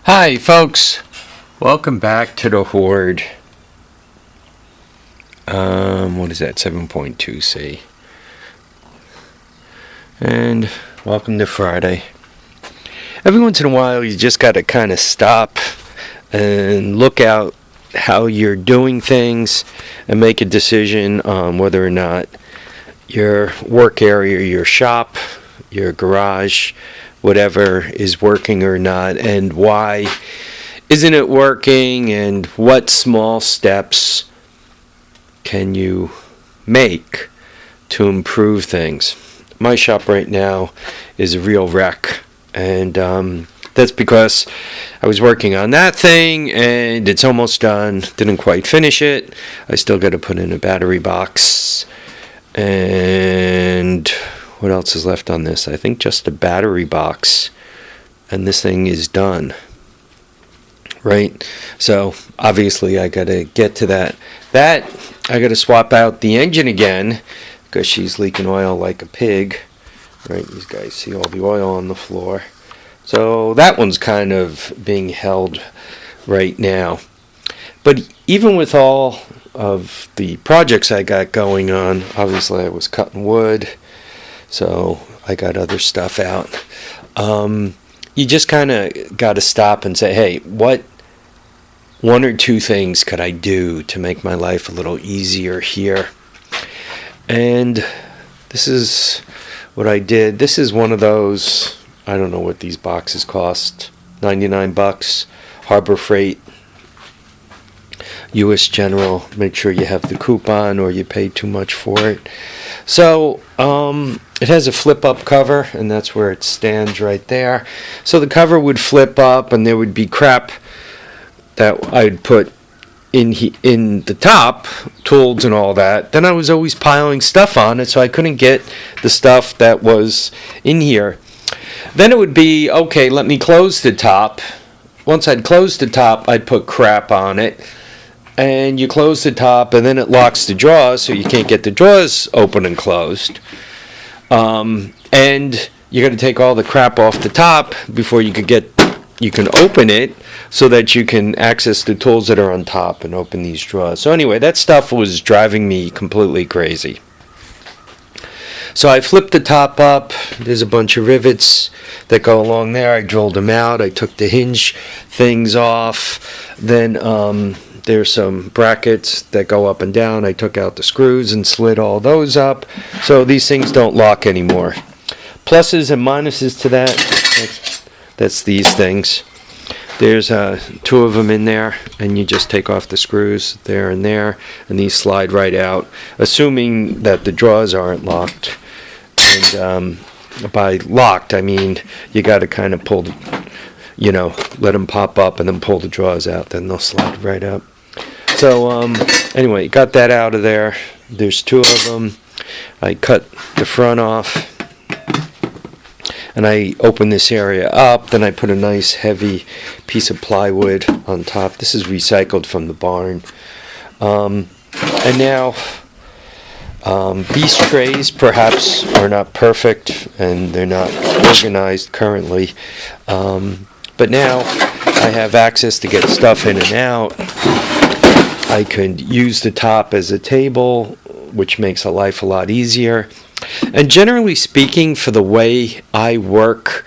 Hi folks, welcome back to the Hoard. What is that, 7.2C? And welcome to Friday. Every once in a while you just got to kind of stop and look out how you're doing things and make a decision on whether or not your work area, your shop, your garage, whatever is working or not, and why isn't it working, and what small steps can you make to improve things. My shop right now is a real wreck, and that's because I was working on that thing and it's almost done. Didn't quite finish it. I still got to put in a battery box, and what else is left on this? I think just a battery box, and this thing is done. Right? So obviously I got to get to that. I got to swap out the engine again because she's leaking oil like a pig. Right? These guys see all the oil on the floor. So that one's kind of being held right now. But even with all of the projects I got going on, obviously I was cutting wood, so I got other stuff out. You just kind of got to stop and say, hey, what one or two things could I do to make my life a little easier here? And this is what I did. This is one of those, I don't know what these boxes cost, $99, Harbor Freight, U.S. General. Make sure you have the coupon or you pay too much for it. So it has a flip-up cover, and that's where it stands right there. So the cover would flip up, and there would be crap that I'd put in the top, tools and all that. Then I was always piling stuff on it, so I couldn't get the stuff that was in here. Then it would be, okay, let me close the top. Once I'd closed the top, I'd put crap on it. And you close the top, and then it locks the drawers, so you can't get the drawers open and closed. And you got to take all the crap off the top before you can open it, so that you can access the tools that are on top and open these drawers. So anyway, that stuff was driving me completely crazy. So I flipped the top up. There's a bunch of rivets that go along there. I drilled them out. I took the hinge things off. Then there's some brackets that go up and down. I took out the screws and slid all those up, so these things don't lock anymore. Pluses and minuses to that, that's these things. There's two of them in there, and you just take off the screws there, and these slide right out, assuming that the drawers aren't locked. And by locked, I mean you got to kind of pull, let them pop up and then pull the drawers out, then they'll slide right up. So anyway, got that out of there. There's two of them. I cut the front off, and I open this area up. Then I put a nice heavy piece of plywood on top. This is recycled from the barn. And now these trays perhaps are not perfect, and they're not organized currently. But now I have access to get stuff in and out. I could use the top as a table, which makes life a lot easier. And generally speaking, for the way I work,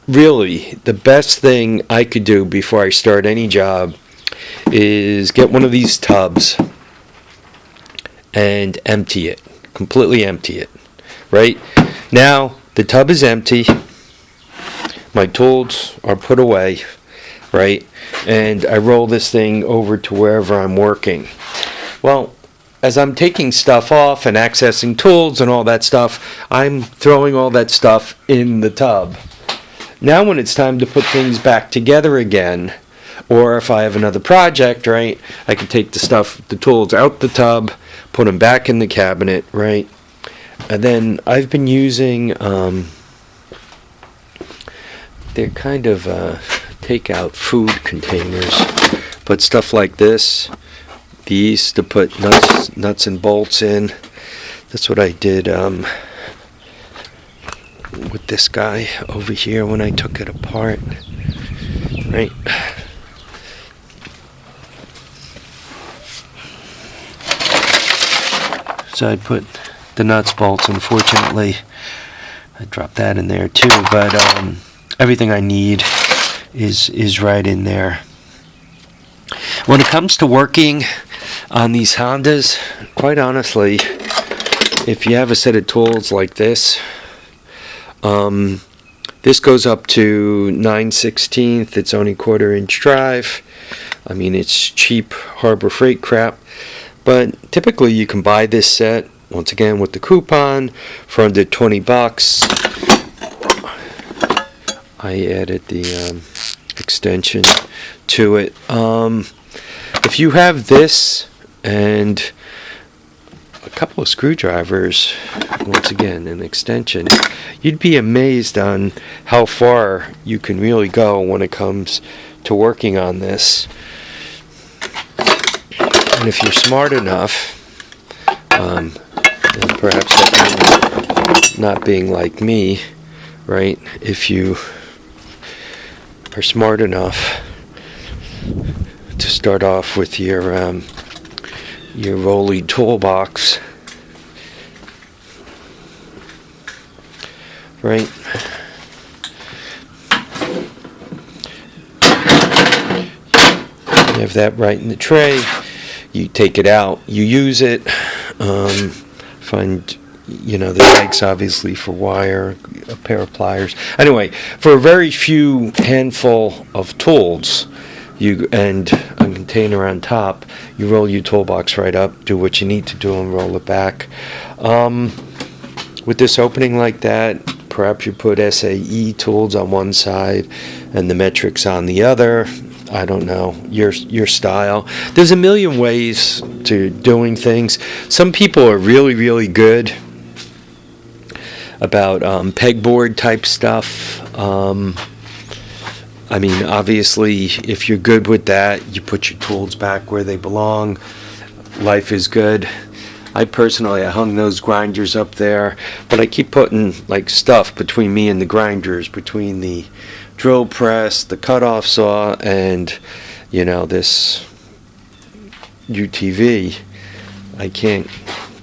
really the best thing I could do before I start any job is get one of these tubs and empty it, completely empty it. Right? Now the tub is empty. My tools are put away. Right? And I roll this thing over to wherever I'm working. Well, as I'm taking stuff off and accessing tools and all that stuff, I'm throwing all that stuff in the tub. Now when it's time to put things back together again, or if I have another project, right, I can take the tools out the tub, put them back in the cabinet, right? And then I've been using, they're kind of takeout food containers, but stuff like this, these to put nuts and bolts in. That's what I did with this guy over here when I took it apart. right? So I put the nuts, bolts. Unfortunately, I dropped that in there too, but everything I need is right in there. When it comes to working on these Hondas, quite honestly, if you have a set of tools like this, this goes up to 9/16. It's only 1/4-inch drive. I mean, it's cheap Harbor Freight crap, but typically you can buy this set once again with the coupon for under $20. I added the extension to it. If you have this and a couple of screwdrivers, once again an extension, you'd be amazed on how far you can really go when it comes to working on this. And if you're smart enough, and perhaps not being like me, right, if you are smart enough to start off with your Rolly toolbox, right? You have that right in the tray. You take it out. You use it. Find, the tags obviously for wire, a pair of pliers. Anyway, for a very few handful of tools, and a container on top, you roll your toolbox right up, do what you need to do, and roll it back. With this opening like that, perhaps you put SAE tools on one side and the metrics on the other. I don't know, your style. There's a million ways to doing things. Some people are really, really good about pegboard type stuff. I mean, obviously, if you're good with that, you put your tools back where they belong. Life is good. I hung those grinders up there, but I keep putting like stuff between me and the grinders, between the drill press, the cutoff saw, and this UTV. I can't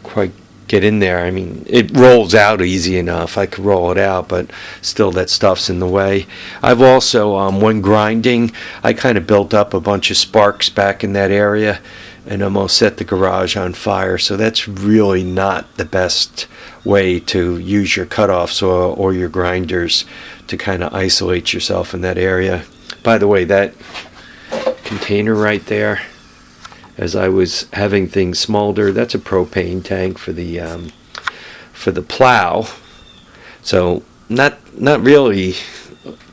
quite get in there. I mean, it rolls out easy enough. I could roll it out, but still that stuff's in the way. I've also, when grinding, I kind of built up a bunch of sparks back in that area and almost set the garage on fire. So that's really not the best way to use your cutoff saw or your grinders to kind of isolate yourself in that area. By the way, that container right there, as I was having things smolder, that's a propane tank for the plow. So not really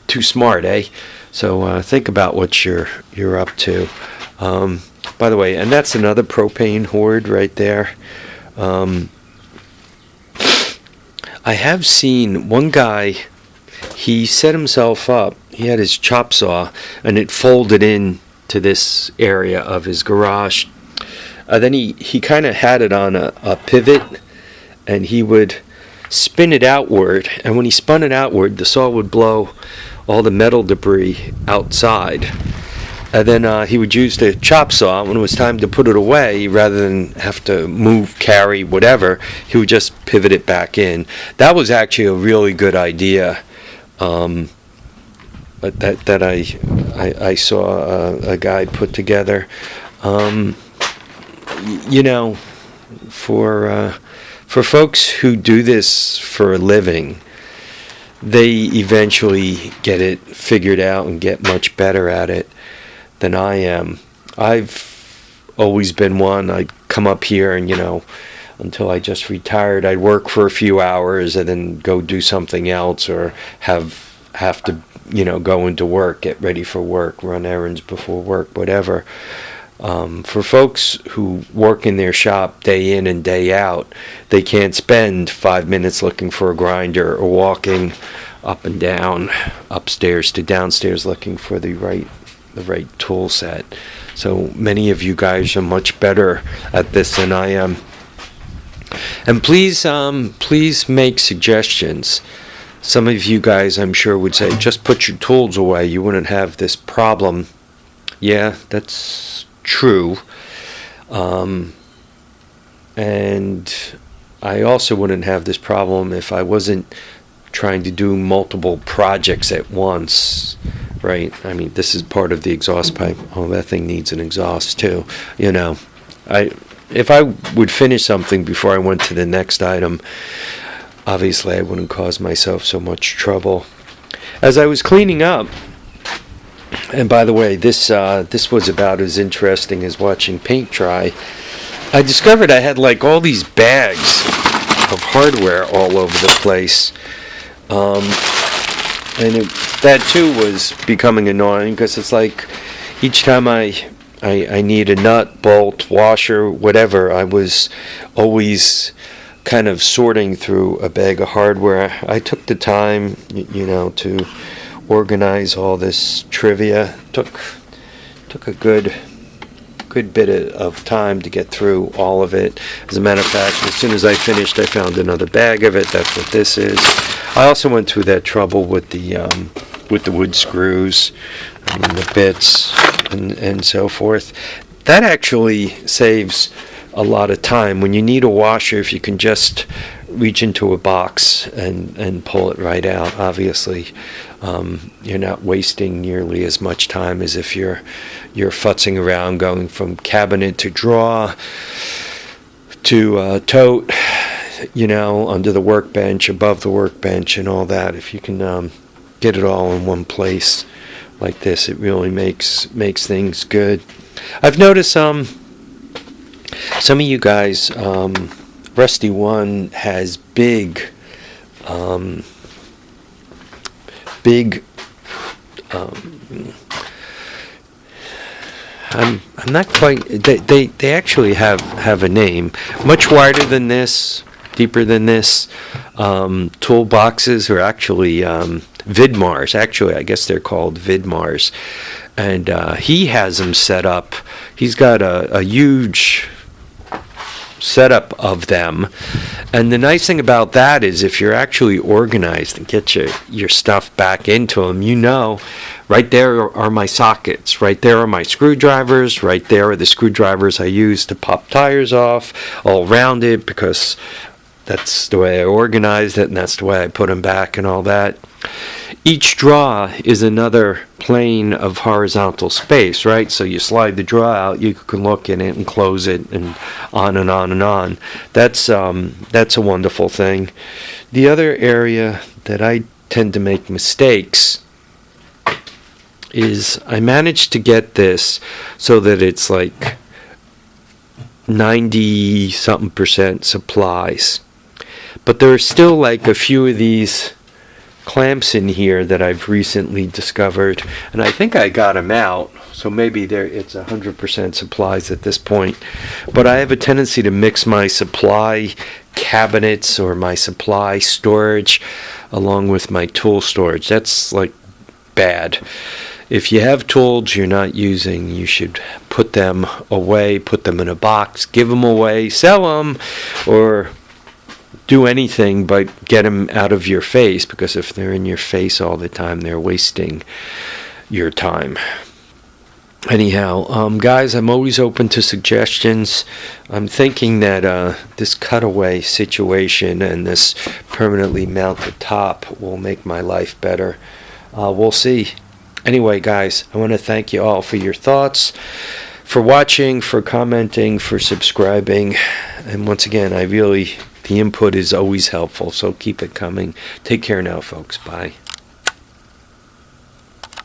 too smart, eh? So think about what you're up to. By the way, and that's another propane hoard right there. I have seen one guy, he set himself up, he had his chop saw, and it folded in to this area of his garage. Then he kind of had it on a pivot, and he would spin it outward, and when he spun it outward, the saw would blow all the metal debris outside. And then he would use the chop saw when it was time to put it away. Rather than have to move, carry, whatever, he would just pivot it back in. That was actually a really good idea. But that I saw a guy put together. For folks who do this for a living, they eventually get it figured out and get much better at it than I am. I've always been one. I'd come up here and, until I just retired, I'd work for a few hours and then go do something else, or have to, go into work, get ready for work, run errands before work, whatever. For folks who work in their shop day in and day out, they can't spend 5 minutes looking for a grinder or walking up and down, upstairs to downstairs looking for the right tool set. So many of you guys are much better at this than I am. And please make suggestions. Some of you guys, I'm sure, would say, just put your tools away. You wouldn't have this problem. Yeah, that's true. And I also wouldn't have this problem if I wasn't trying to do multiple projects at once, right? I mean, this is part of the exhaust pipe. Oh, that thing needs an exhaust too. You know, if I would finish something before I went to the next item, obviously I wouldn't cause myself so much trouble. As I was cleaning up, and by the way, this was about as interesting as watching paint dry, I discovered I had like all these bags of hardware all over the place. And that too was becoming annoying, because it's like each time I need a nut, bolt, washer, whatever, I was always kind of sorting through a bag of hardware. I took the time, to organize all this trivia. Took a good bit of time to get through all of it. As a matter of fact, as soon as I finished, I found another bag of it. That's what this is. I also went through that trouble with the wood screws and the bits and so forth. That actually saves a lot of time. When you need a washer, if you can just reach into a box and pull it right out, obviously you're not wasting nearly as much time as if you're futzing around going from cabinet to drawer to tote, under the workbench, above the workbench, and all that. If you can get it all in one place like this, it really makes things good. I've noticed some of you guys, Rusty One has big I'm not quite. They actually have a name, much wider than this, deeper than this. Toolboxes are actually Vidmars. Actually, I guess they're called Vidmars, and he has them set up. He's got a huge setup of them, and the nice thing about that is if you're actually organized and get your stuff back into them, right there are my sockets, right there are my screwdrivers, right there are the screwdrivers I use to pop tires off, all rounded, because that's the way I organized it and that's the way I put them back and all that. Each drawer is another plane of horizontal space, right? So you slide the drawer out, you can look in it and close it, and on and on and on. That's a wonderful thing. The other area that I tend to make mistakes is I managed to get this so that it's like 90-something% supplies. But there are still like a few of these clamps in here that I've recently discovered, and I think I got them out, so maybe it's 100% supplies at this point. But I have a tendency to mix my supply cabinets or my supply storage along with my tool storage. That's like bad. If you have tools you're not using, you should put them away, put them in a box, give them away, sell them, or do anything but get them out of your face, because if they're in your face all the time, they're wasting your time. Anyhow, guys, I'm always open to suggestions. I'm thinking that this cutaway situation and this permanently mounted top will make my life better. We'll see. Anyway, guys, I want to thank you all for your thoughts, for watching, for commenting, for subscribing. And once again, the input is always helpful, so keep it coming. Take care now, folks. Bye.